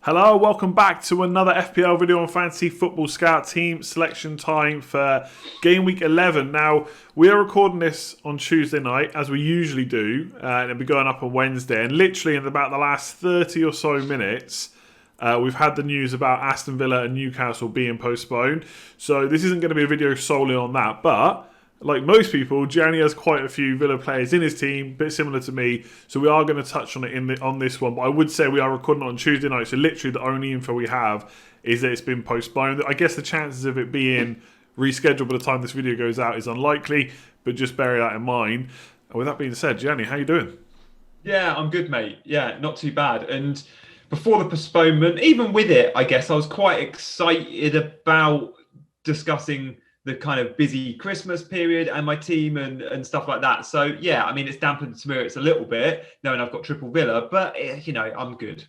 Hello, welcome back to another FPL video on Fantasy Football Scout Team Selection time for Game Week 11. Now, we are recording this on Tuesday night, as we usually do, and it'll be going up on Wednesday. And literally in about the last 30 or so minutes, we've had the news about Aston Villa and Newcastle being postponed. So this isn't going to be a video solely on that, but like most people, Gianni has quite a few Villa players in his team, a bit similar to me. So we are going to touch on it on this one. But I would say we are recording it on Tuesday night. So literally the only info we have is that it's been postponed. I guess the chances of it being rescheduled by the time this video goes out is unlikely. But just bear that in mind. And with that being said, Gianni, how you doing? Yeah, I'm good, mate. Yeah, not too bad. And before the postponement, even with it, I guess I was quite excited about discussing the kind of busy Christmas period and my team and stuff like that. So yeah, I mean, it's dampened spirits a little bit knowing I've got triple Villa, but I'm good.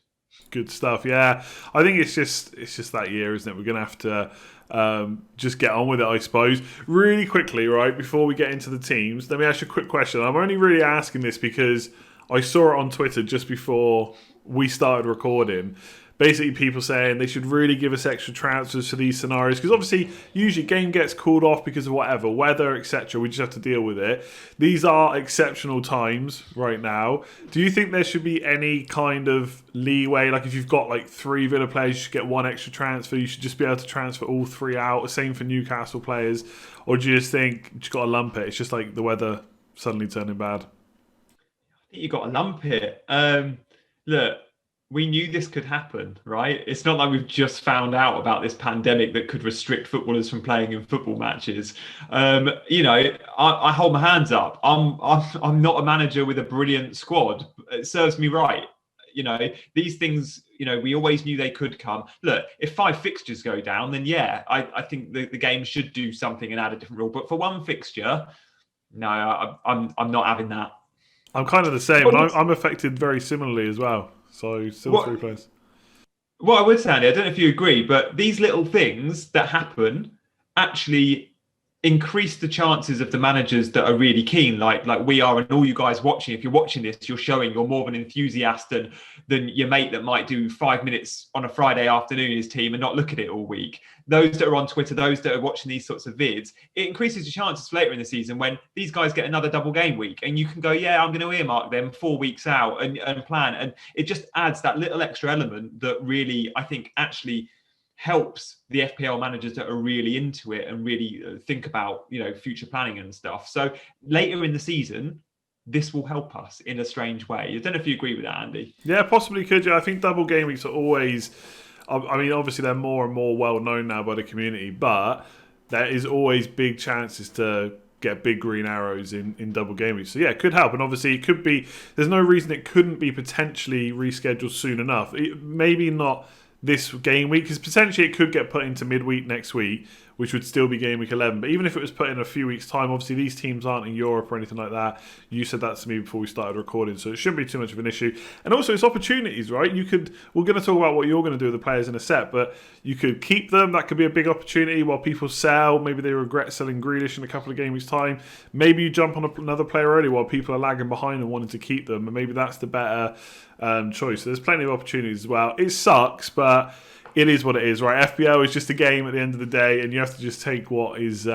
Good stuff. Yeah, I think it's just that year, isn't it? We're gonna have to just get on with it, I suppose. Really quickly, right before we get into the teams, let me ask you a quick question. I'm only really asking this because I saw it on Twitter just before we started recording. Basically, people saying they should really give us extra transfers for these scenarios because obviously, usually game gets called off because of whatever, weather, etc. We just have to deal with it. These are exceptional times right now. Do you think there should be any kind of leeway? Like if you've got like 3 Villa players, you should get 1 extra transfer. You should just be able to transfer all 3 out. Same for Newcastle players. Or do you just think you just got to lump it? It's just like the weather suddenly turning bad. I think you got to lump it. Look, we knew this could happen, right? It's not like we've just found out about this pandemic that could restrict footballers from playing in football matches. I hold my hands up. I'm not a manager with a brilliant squad. It serves me right. These things, we always knew they could come. Look, if 5 fixtures go down, then yeah, I think the game should do something and add a different rule. But for 1 fixture, no, I'm not having that. I'm kind of the same, and I'm affected very similarly as well. So still 3 players. What I would say, Andy, I don't know if you agree, but these little things that happen actually increase the chances of the managers that are really keen, like we are, and all you guys watching. If you're watching this, you're showing you're more of an enthusiast than your mate that might do 5 minutes on a Friday afternoon in his team and not look at it all week. Those that are on Twitter, those that are watching these sorts of vids, it increases your chances later in the season when these guys get another double game week and you can go, yeah, I'm going to earmark them 4 weeks out and plan. And it just adds that little extra element that really, I think, actually helps the FPL managers that are really into it and really think about, future planning and stuff. So later in the season, this will help us in a strange way. I don't know if you agree with that, Andy. Yeah, possibly could. Yeah, I think double game weeks are always, I mean, obviously they're more and more well known now by the community, but there is always big chances to get big green arrows in double game weeks. So yeah, it could help. And obviously it could be, there's no reason it couldn't be potentially rescheduled soon enough. Maybe not this game week, because potentially it could get put into midweek next week, which would still be game week 11. But even if it was put in a few weeks' time, obviously these teams aren't in Europe or anything like that. You said that to me before we started recording, so it shouldn't be too much of an issue. And also, it's opportunities, right? We're going to talk about what you're going to do with the players in a set, but you could keep them. That could be a big opportunity while people sell. Maybe they regret selling Grealish in a couple of game weeks' time. Maybe you jump on another player early while people are lagging behind and wanting to keep them, and maybe that's the better choice. So there's plenty of opportunities as well. It sucks, but it is what it is, right? FPL is just a game at the end of the day, and you have to just take what is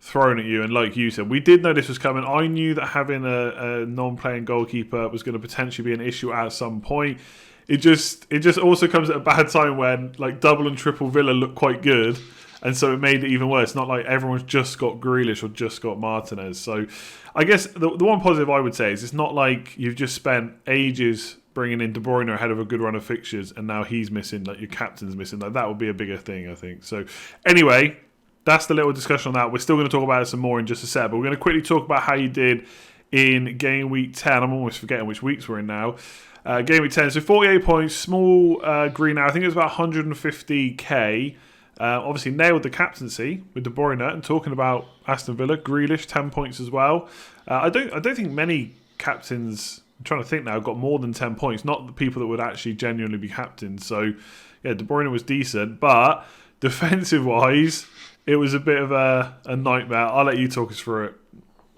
thrown at you. And like you said, we did know this was coming. I knew that having a non-playing goalkeeper was going to potentially be an issue at some point. It just also comes at a bad time when like double and triple Villa look quite good, and so it made it even worse. Not like everyone's just got Grealish or just got Martinez. So I guess the one positive I would say is it's not like you've just spent ages bringing in De Bruyne ahead of a good run of fixtures and now he's missing, like your captain's missing. Like that would be a bigger thing, I think. So anyway, that's the little discussion on that. We're still going to talk about it some more in just a sec, but we're going to quickly talk about how you did in game week 10. I'm almost forgetting which weeks we're in now. Game week 10, so 48 points, small green now. I think it was about 150k. Obviously nailed the captaincy with De Bruyne, and talking about Aston Villa, Grealish 10 points as well. I don't think many captains, I'm trying to think now, got more than 10 points. Not the people that would actually genuinely be captains. So yeah, De Bruyne was decent, but defensive wise, it was a bit of a nightmare. I'll let you talk us through it.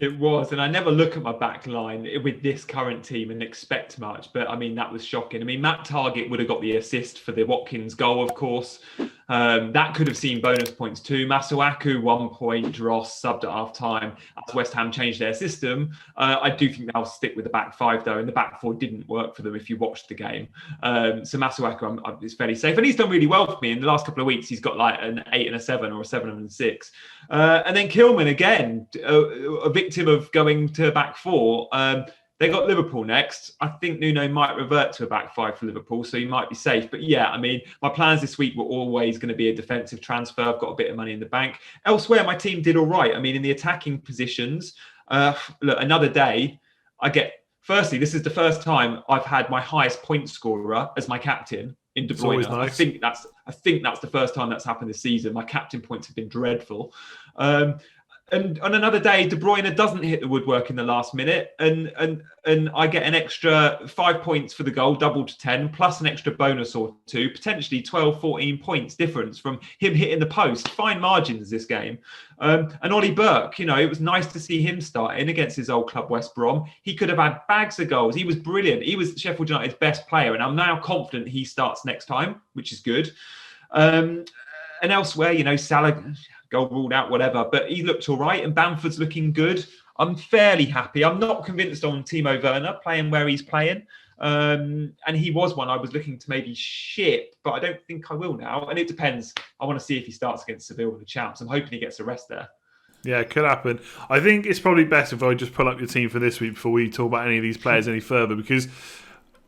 It was, and I never look at my back line with this current team and expect much. But I mean, that was shocking. I mean, Matt Targett would have got the assist for the Watkins goal, of course. That could have seen bonus points too. Masuaku, 1 point. Dross subbed at half time as West Ham changed their system. I do think they'll stick with the back five though, and the back four didn't work for them if you watched the game. So Masuaku is fairly safe, and he's done really well for me in the last couple of weeks. He's got like an 8 and a 7 or a 7 and a 6. And then Kilman again, a victim of going to back four. They got Liverpool next. I think Nuno might revert to a back five for Liverpool, so he might be safe. But yeah, I mean, my plans this week were always going to be a defensive transfer. I've got a bit of money in the bank. Elsewhere, my team did all right. I mean, in the attacking positions, look, another day, firstly, this is the first time I've had my highest point scorer as my captain in De Bruyne. Nice. I think that's the first time that's happened this season. My captain points have been dreadful. And on another day, De Bruyne doesn't hit the woodwork in the last minute, and I get an extra 5 points for the goal, double to 10, plus an extra bonus or two, potentially 12, 14 points difference from him hitting the post. Fine margins this game. And Ollie Burke, it was nice to see him starting against his old club, West Brom. He could have had bags of goals. He was brilliant. He was Sheffield United's best player, and I'm now confident he starts next time, which is good. And elsewhere, Salah, goal ruled out, whatever, but he looked all right, and Bamford's looking good. I'm fairly happy. I'm not convinced on Timo Werner playing where he's playing. And he was one I was looking to maybe ship, but I don't think I will now. And it depends. I want to see if he starts against Seville with the champs. I'm hoping he gets a rest there. Yeah, it could happen. I think it's probably best if I just pull up your team for this week before we talk about any of these players any further, because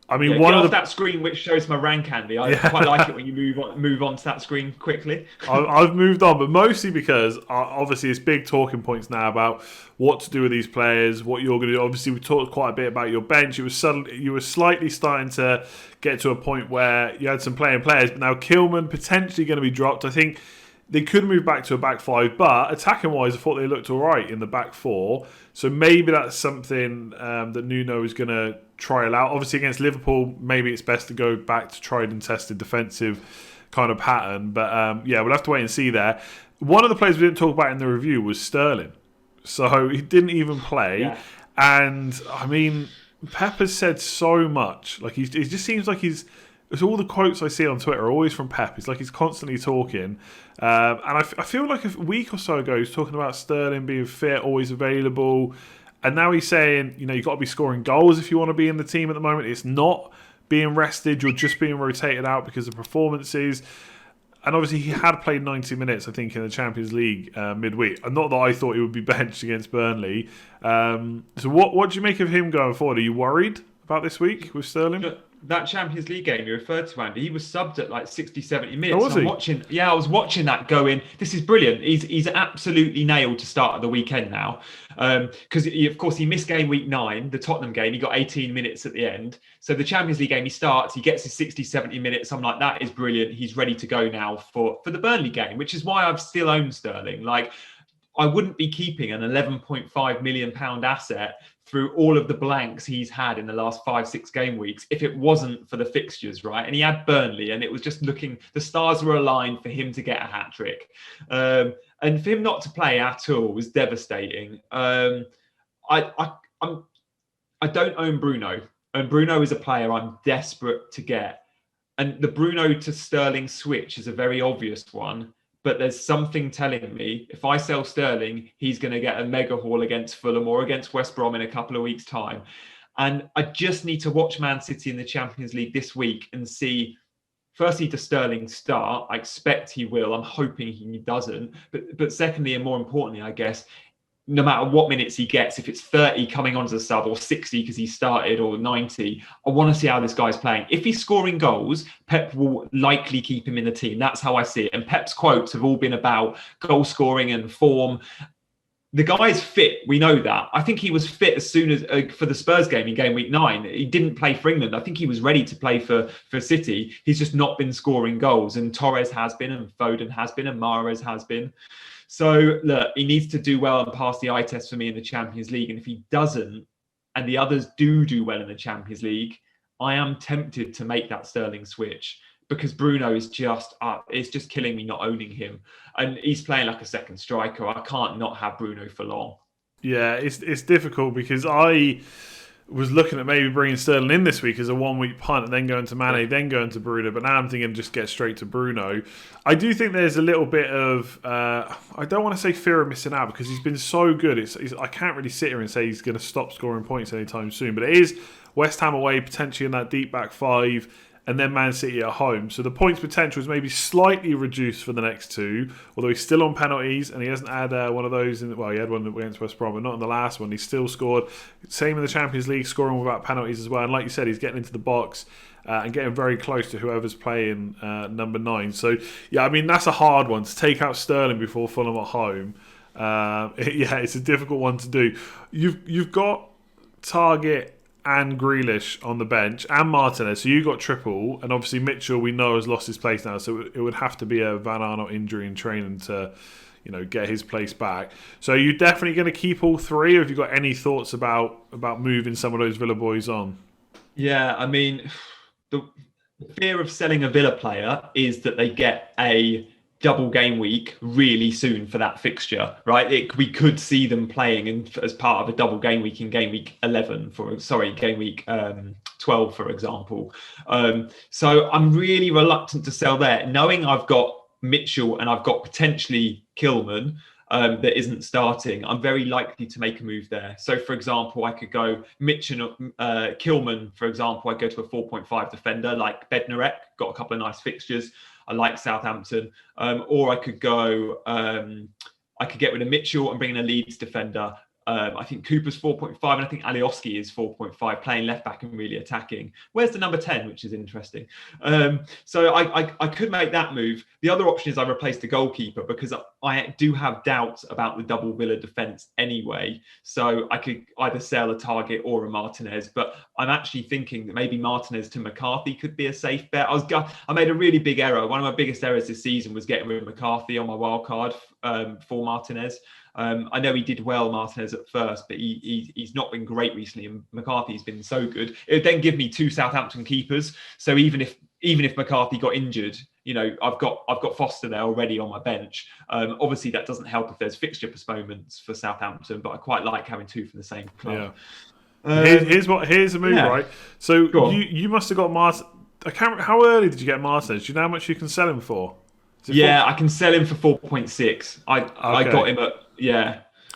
I mean, one of that screen which shows my rank, Andy. I quite like it when you move on to that screen quickly. I've moved on, but mostly because obviously it's big talking points now about what to do with these players, what you're going to do. Obviously, we talked quite a bit about your bench. You were slightly starting to get to a point where you had some players, but now Kilman potentially going to be dropped. I think they could move back to a back five, but attacking-wise, I thought they looked all right in the back four. So maybe that's something that Nuno is going to trial out. Obviously, against Liverpool, maybe it's best to go back to tried and tested defensive kind of pattern. But we'll have to wait and see there. One of the players we didn't talk about in the review was Sterling. So he didn't even play. Yeah. And, I mean, Pep has said so much. Like, it just seems like it's all the quotes I see on Twitter are always from Pep. It's like he's constantly talking. And I feel like a week or so ago, he was talking about Sterling being fit, always available. And now he's saying, you've got to be scoring goals if you want to be in the team at the moment. It's not being rested. You're just being rotated out because of performances. And obviously, he had played 90 minutes, I think, in the Champions League midweek. And not that I thought he would be benched against Burnley. So what do you make of him going forward? Are you worried about this week with Sterling? That Champions League game you referred to, Andy, he was subbed at like 60, 70 minutes. Oh, was he? I was watching that going, this is brilliant. He's absolutely nailed to start at the weekend now. Because, of course, he missed game week 9, the Tottenham game. He got 18 minutes at the end. So the Champions League game, he starts, he gets his 60, 70 minutes. I'm like, that is brilliant. He's ready to go now for the Burnley game, which is why I've still owned Sterling. Like, I wouldn't be keeping an £11.5 million asset through all of the blanks he's had in the last 5-6 game weeks if it wasn't for the fixtures, right? And he had Burnley, and it was just looking, the stars were aligned for him to get a hat trick. And for him not to play at all was devastating. I don't own Bruno, and Bruno is a player I'm desperate to get. And the Bruno to Sterling switch is a very obvious one. But there's something telling me if I sell Sterling, he's going to get a mega haul against Fulham or against West Brom in a couple of weeks' time. And I just need to watch Man City in the Champions League this week and see, firstly, does Sterling start? I expect he will. I'm hoping he doesn't. But secondly, and more importantly, I guess, no matter what minutes he gets, if it's 30 coming on as a sub or 60 because he started or 90, I want to see how this guy's playing. If he's scoring goals, Pep will likely keep him in the team. That's how I see it. And Pep's quotes have all been about goal scoring and form. The guy's fit. We know that. I think he was fit as soon as for the Spurs game in game week 9. He didn't play for England. I think he was ready to play for City. He's just not been scoring goals. And Torres has been, and Foden has been, and Mahrez has been. So, look, he needs to do well and pass the eye test for me in the Champions League. And if he doesn't, and the others do well in the Champions League, I am tempted to make that Sterling switch because Bruno is it's just killing me not owning him. And he's playing like a second striker. I can't not have Bruno for long. Yeah, it's difficult because I was looking at maybe bringing Sterling in this week as a 1 week punt and then going to Mane, then going to Bruno. But now I'm thinking just get straight to Bruno. I do think there's a little bit of, I don't want to say fear of missing out because he's been so good. I can't really sit here and say he's going to stop scoring points anytime soon. But it is West Ham away, potentially in that deep back five, and then Man City at home. So the points potential is maybe slightly reduced for the next two, although he's still on penalties and he hasn't had one of those. He had one against West Brom, but not in the last one. He still scored. Same in the Champions League, scoring without penalties as well. And like you said, he's getting into the box and getting very close to whoever's playing number 9. So, yeah, I mean, that's a hard one to take out Sterling before Fulham at home. It's a difficult one to do. You've got Target and Grealish on the bench and Martinez, so you got triple, and obviously Mitchell we know has lost his place now, so it would have to be a Van Arnold injury in training to get his place back. So are you definitely going to keep all three, or have you got any thoughts about moving some of those Villa boys on? Yeah, I mean, the fear of selling a Villa player is that they get a double game week really soon for that fixture, right? We could see them playing as part of a double game week in game week 12, for example. So I'm really reluctant to sell there, knowing I've got Mitchell and I've got potentially Kilman that isn't starting. I'm very likely to make a move there. So, for example, I could go Mitchell, Kilman, for example, I'd go to a 4.5 defender like Bednarek, got a couple of nice fixtures. I like Southampton. Or I could go, I could get rid of Mitchell and bring in a Leeds defender. I think Cooper's 4.5 and I think Alioski is 4.5, playing left back and really attacking. Where's the number 10, which is interesting. So I could make that move. The other option is I replace the goalkeeper because I do have doubts about the double Villa defence anyway. So I could either sell a Target or a Martinez, but I'm actually thinking that maybe Martinez to McCarthy could be a safe bet. I made a really big error. One of my biggest errors this season was getting rid of McCarthy on my wild card for Martinez. I know he did well, Martinez, at first, but he's not been great recently, and McCarthy's been so good. It would then give me 2 Southampton keepers. So even if McCarthy got injured, I've got Foster there already on my bench. Obviously, that doesn't help if there's fixture postponements for Southampton, but I quite like having 2 from the same club. Yeah. Here's a move, right? So you must have got Martin. I can't remember, how early did you get Martinez? Do you know how much you can sell him for? I can sell him for 4.6. I got him at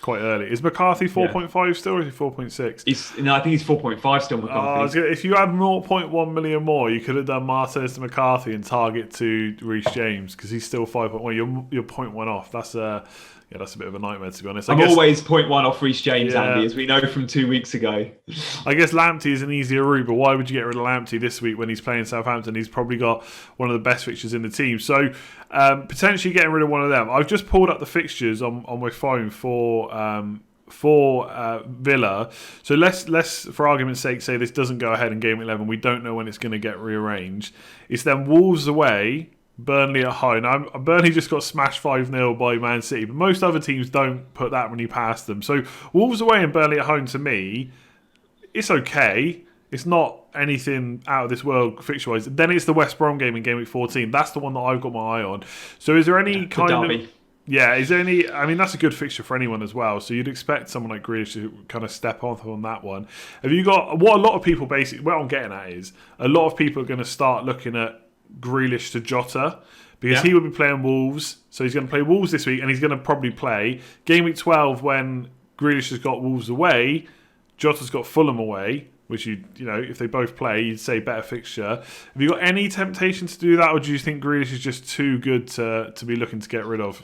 quite early. Is McCarthy 4.5 still, or is he 4.6? I think he's 4.5 still, McCarthy. If you had 0.1 million more, you could have done Martinez to McCarthy and Target to Reece James, because he's still 5.1. You're 0.1 off. That's a bit of a nightmare, to be honest. I'm always 0.1 off Reece James, Andy, as we know from 2 weeks ago. I guess Lamptey is an easier route, but why would you get rid of Lamptey this week when he's playing Southampton? He's probably got one of the best fixtures in the team. So potentially getting rid of one of them. I've just pulled up the fixtures on my phone for Villa. So let's for argument's sake say this doesn't go ahead in game 11. We don't know when it's going to get rearranged. It's then Wolves away, Burnley at home. Now, Burnley just got smashed 5-0 by Man City, but most other teams don't put that many past them. So Wolves away and Burnley at home, to me, it's okay. It's not anything out of this world fixture-wise. Then it's the West Brom game in game week 14. That's the one that I've got my eye on. So is there any kind of... Yeah, is there any... I mean, that's a good fixture for anyone as well. So you'd expect someone like Grealish to kind of step off on that one. Have you got... What a lot of people basically... What I'm getting at is a lot of people are going to start looking at Grealish to Jota, because he will be playing Wolves. So he's going to play Wolves this week, and he's going to probably play game week 12 when Grealish has got Wolves away. Jota's got Fulham away, which if they both play, you'd say better fixture. Have you got any temptation to do that, or do you think Grealish is just too good to be looking to get rid of?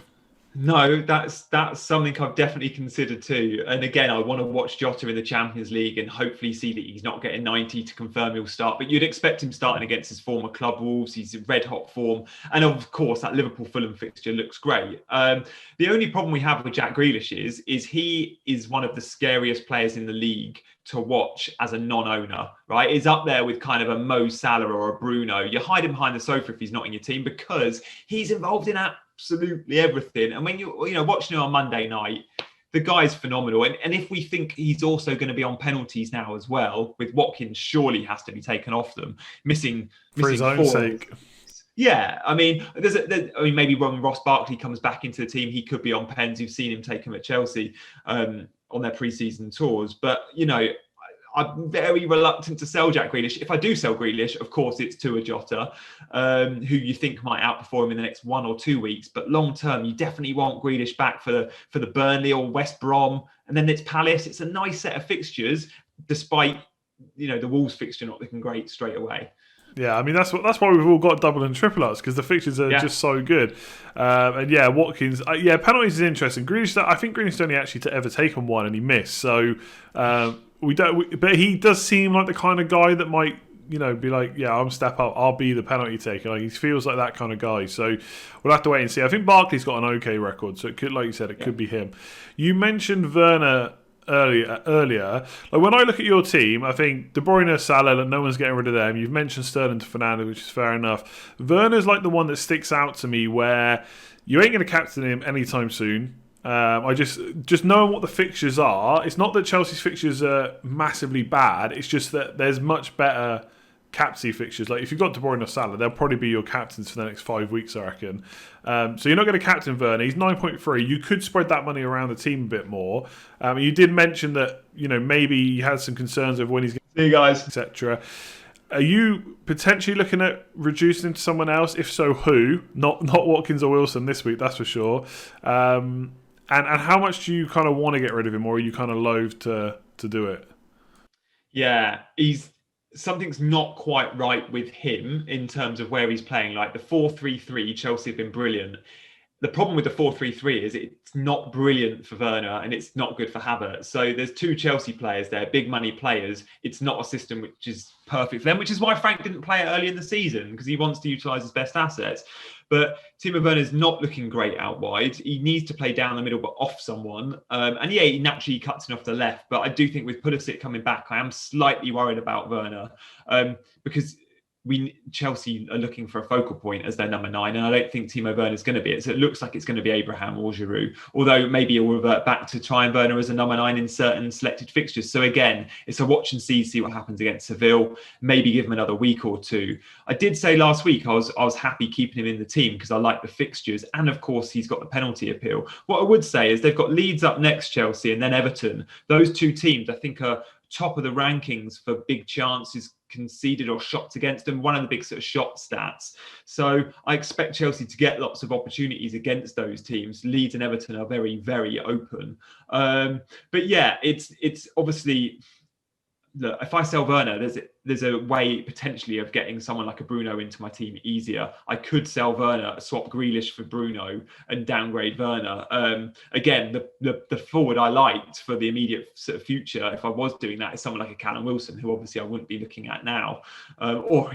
No, that's something I've definitely considered too. And again, I want to watch Jota in the Champions League and hopefully see that he's not getting 90 to confirm he'll start. But you'd expect him starting against his former club Wolves. He's in red hot form. And of course, that Liverpool-Fulham fixture looks great. The only problem we have with Jack Grealish is he is one of the scariest players in the league to watch as a non-owner, right? He's up there with kind of a Mo Salah or a Bruno. You hide him behind the sofa if he's not in your team, because he's involved in absolutely everything. And when you're watching him on Monday night, the guy's phenomenal. And if we think he's also going to be on penalties now as well, with Watkins surely has to be taken off them, missing for his own sake. Yeah, I mean, maybe when Ross Barkley comes back into the team, he could be on pens. You've seen him take him at Chelsea. on their pre-season tours. But, you know, I'm very reluctant to sell Jack Grealish. If I do sell Grealish, of course, it's to a Jota, who you think might outperform in the next 1 or 2 weeks. But long term, you definitely want Grealish back for the Burnley or West Brom, and then it's Palace. It's a nice set of fixtures, despite, you know, the Wolves fixture not looking great straight away. Yeah, I mean that's why we've all got double and triple ups, because the fixtures are just so good. And yeah, Watkins. Penalties is interesting. Grealish, I think Grealish only actually to ever taken one and he missed. So but he does seem like the kind of guy that might, you know, be like, yeah, I'm step up, I'll be the penalty taker. Like, he feels like that kind of guy. So we'll have to wait and see. I think Barkley's got an okay record, so it could, like you said, it could be him. You mentioned Werner earlier. Like, when I look at your team, I think De Bruyne, Salah, like, no one's getting rid of them. You've mentioned Sterling to Fernandes, which is fair enough. Werner's like the one that sticks out to me, where you ain't going to captain him anytime soon. I just knowing what the fixtures are, it's not that Chelsea's fixtures are massively bad, it's just that there's much better captaincy fixtures. Like, if you've got De Bruyne or Salah, they'll probably be your captains for the next 5 weeks, I reckon. So you're not going to captain Werner. He's 9.3. You could spread that money around the team a bit more. You did mention that, you know, maybe you had some concerns of when he's going to see you guys, etc. Are you potentially looking at reducing him to someone else? If so, who? Not Watkins or Wilson this week, that's for sure. And how much do you kind of want to get rid of him, or are you kind of loath to do it? Yeah, something's not quite right with him in terms of where he's playing. Like the 4-3-3, Chelsea have been brilliant. The problem with the 4-3-3 is it's not brilliant for Werner and it's not good for Havertz. So there's two Chelsea players there, big money players. It's not a system which is perfect for them, which is why Frank didn't play it early in the season, because he wants to utilise his best assets. But Timo Werner's not looking great out wide. He needs to play down the middle, but off someone. And yeah, he naturally cuts in off the left. But I do think with Pulisic coming back, I am slightly worried about Werner, because Chelsea are looking for a focal point as their number 9, and I don't think Timo Werner is going to be it. So it looks like it's going to be Abraham or Giroud, although maybe he'll revert back to trying Werner as a number 9 in certain selected fixtures. So again, it's a watch and see what happens against Seville. Maybe give him another week or two. I did say last week I was happy keeping him in the team because I like the fixtures, and of course he's got the penalty appeal. What I would say is they've got Leeds up next, Chelsea, and then Everton. Those two teams I think are top of the rankings for big chances conceded or shots against them, one of the big sort of shot stats. So I expect Chelsea to get lots of opportunities against those teams. Leeds and Everton are very, very open. But yeah, it's obviously, look, if I sell Werner, there's a way potentially of getting someone like a Bruno into my team easier. I could sell Werner, swap Grealish for Bruno, and downgrade Werner. Again, the forward I liked for the immediate sort of future, if I was doing that, is someone like a Callum Wilson, who obviously I wouldn't be looking at now, or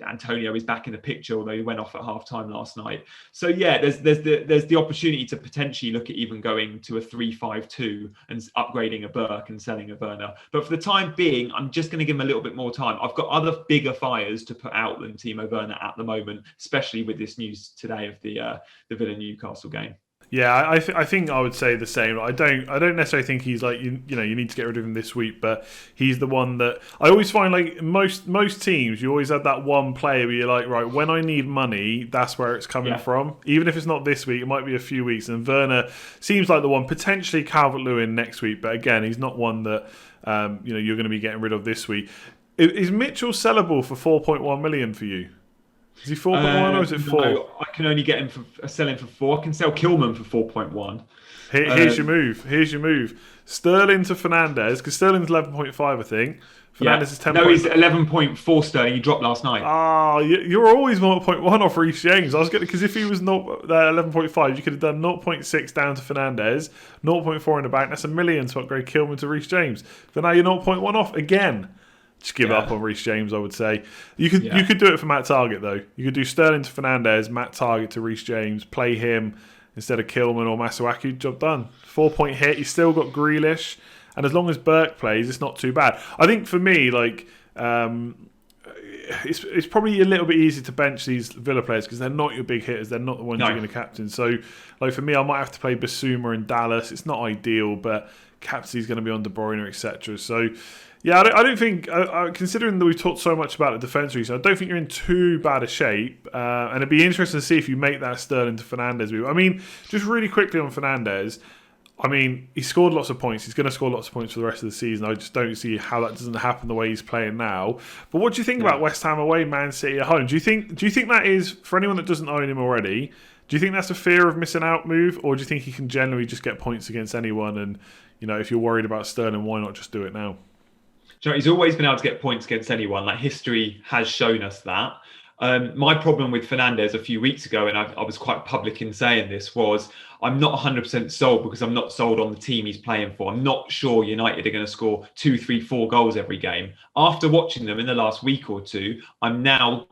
Antonio is back in the picture, although he went off at half-time last night. So yeah, there's the opportunity to potentially look at even going to a 3-5-2 and upgrading a Burke and selling a Werner. But for the time being, I'm just going to give him a little bit more time. I've got other bigger fires to put out than Timo Werner at the moment, especially with this news today of the Villa Newcastle game. Yeah, I think I would say the same. I don't necessarily think he's like you need to get rid of him this week, but he's the one that I always find, like most teams, you always have that one player where you're like, right, when I need money, that's where it's coming from. Even if it's not this week, it might be a few weeks. And Werner seems like the one, potentially Calvert-Lewin next week, but again, he's not one that you're going to be getting rid of this week. Is Mitchell sellable for 4.1 million for you? Is he 4.1 or is it 4? No, I can only get him sell him for 4. I can sell Kilman for 4.1. Here's your move. Sterling to Fernandes, because Sterling's 11.5, I think. Fernandes is 10. No, he's 11.4 Sterling. He dropped last night. You're always 0.1 off Reece James. I was getting, because if he was not 11.5, you could have done 0.6 down to Fernandes, 0.4 in the bank. That's $1 million to upgrade Kilman to Reece James. But now you're 0.1 off again. Just give up on Reece James, I would say. You could do it for Matt Target, though. You could do Sterling to Fernandes, Matt Target to Reece James, play him instead of Kilman or Masuaku. Job done. 4-point hit. You still got Grealish, and as long as Burke plays, it's not too bad. I think for me, like, it's probably a little bit easier to bench these Villa players because they're not your big hitters. They're not the ones you're going to captain. So, like, for me, I might have to play Basuma in Dallas. It's not ideal, but captaincy's going to be on De Bruyne, etc. So, yeah, I don't think, considering that we've talked so much about the defence recently, I don't think you're in too bad a shape. And it'd be interesting to see if you make that Sterling to Fernandes move. I mean, just really quickly on Fernandes, I mean, he scored lots of points. He's going to score lots of points for the rest of the season. I just don't see how that doesn't happen the way he's playing now. But what do you think about West Ham away, Man City at home? Do you think that is, for anyone that doesn't own him already, do you think that's a fear of missing out move, or do you think he can generally just get points against anyone? And if you're worried about Sterling, why not just do it now? He's always been able to get points against anyone. Like, history has shown us that. My problem with Fernandes a few weeks ago, and I was quite public in saying this, was I'm not 100% sold because I'm not sold on the team he's playing for. I'm not sure United are going to score 2, 3, 4 goals every game. After watching them in the last week or two, I'm now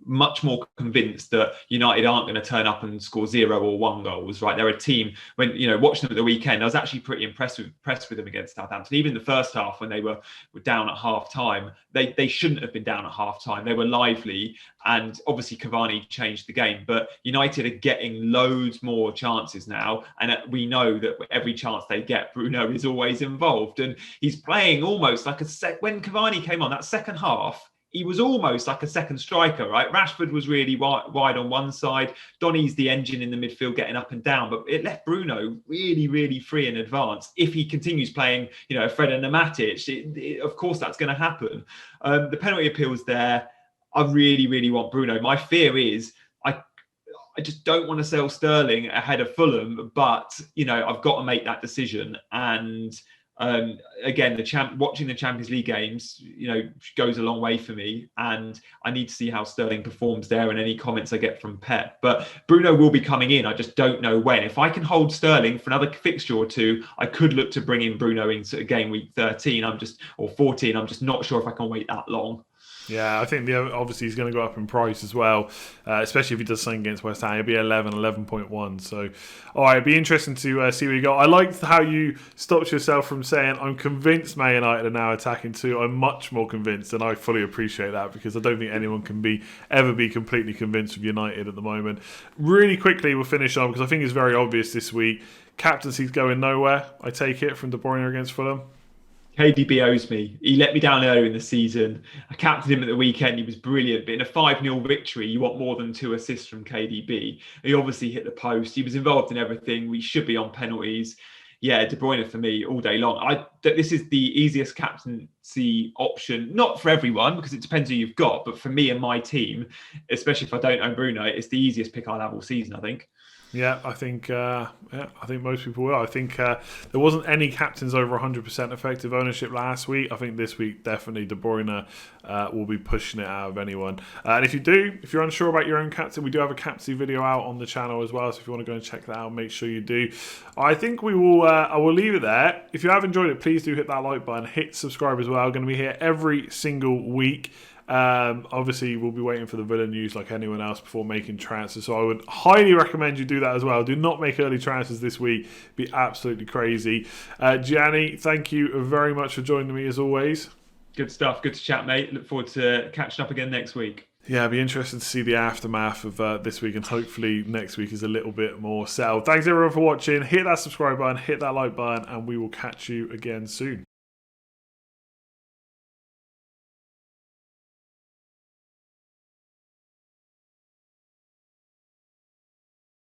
much more convinced that United aren't going to turn up and score 0 or 1 goals. Right? They're a team. When watching them at the weekend, I was actually pretty impressed with them against Southampton. Even the first half, when they were down at half time, they shouldn't have been down at half time. They were lively, and obviously Cavani changed the game. But United are getting loads more chances now, and we know that every chance they get, Bruno is always involved, and he's playing almost like when Cavani came on that second half, he was almost like a second striker, right? Rashford was really wide on one side. Donny's the engine in the midfield, getting up and down, but it left Bruno really, really free in advance. If he continues playing, Fred and Matic, of course that's going to happen. The penalty appeals there. I really, really want Bruno. My fear is I just don't want to sell Sterling ahead of Fulham, but I've got to make that decision. And again, watching the Champions League games, goes a long way for me, and I need to see how Sterling performs there and any comments I get from Pep. But Bruno will be coming in. I just don't know when. If I can hold Sterling for another fixture or two, I could look to bring in Bruno into game week 13. Or 14. I'm just not sure if I can wait that long. Yeah, I think obviously he's going to go up in price as well, especially if he does something against West Ham. He'll be 11.1. So, all right, it'd be interesting to see where you go. I liked how you stopped yourself from saying, I'm convinced Man United are now attacking too. I'm much more convinced, and I fully appreciate that, because I don't think anyone can ever be completely convinced of United at the moment. Really quickly, we'll finish on, because I think it's very obvious this week. Captaincy's going nowhere, I take it, from De Bruyne against Fulham. KDB owes me. He let me down earlier in the season. I captained him at the weekend. He was brilliant. But in a 5-0 victory, you want more than 2 assists from KDB. He obviously hit the post. He was involved in everything. We should be on penalties. Yeah, De Bruyne for me all day long. This is the easiest captaincy option. Not for everyone, because it depends who you've got. But for me and my team, especially if I don't own Bruno, it's the easiest pick I'll have all season, I think. Yeah, I think most people will. I think there wasn't any captains over 100% effective ownership last week. I think this week definitely De Bruyne will be pushing it out of anyone. And if you're unsure about your own captain, we do have a captaincy video out on the channel as well. So if you want to go and check that out, make sure you do. I think we will. I will leave it there. If you have enjoyed it, please do hit that like button, hit subscribe as well. Going to be here every single week. Obviously, we'll be waiting for the Villa news like anyone else before making transfers, so I would highly recommend you do that as well. Do not make early transfers this week. Be absolutely crazy. Gianni, thank you very much for joining me as always. Good stuff. Good to chat, mate. Look forward to catching up again next week. Yeah, it'll be interesting to see the aftermath of this week, and hopefully next week is a little bit more settled. Thanks everyone for watching. Hit that subscribe button, hit that like button, and we will catch you again soon.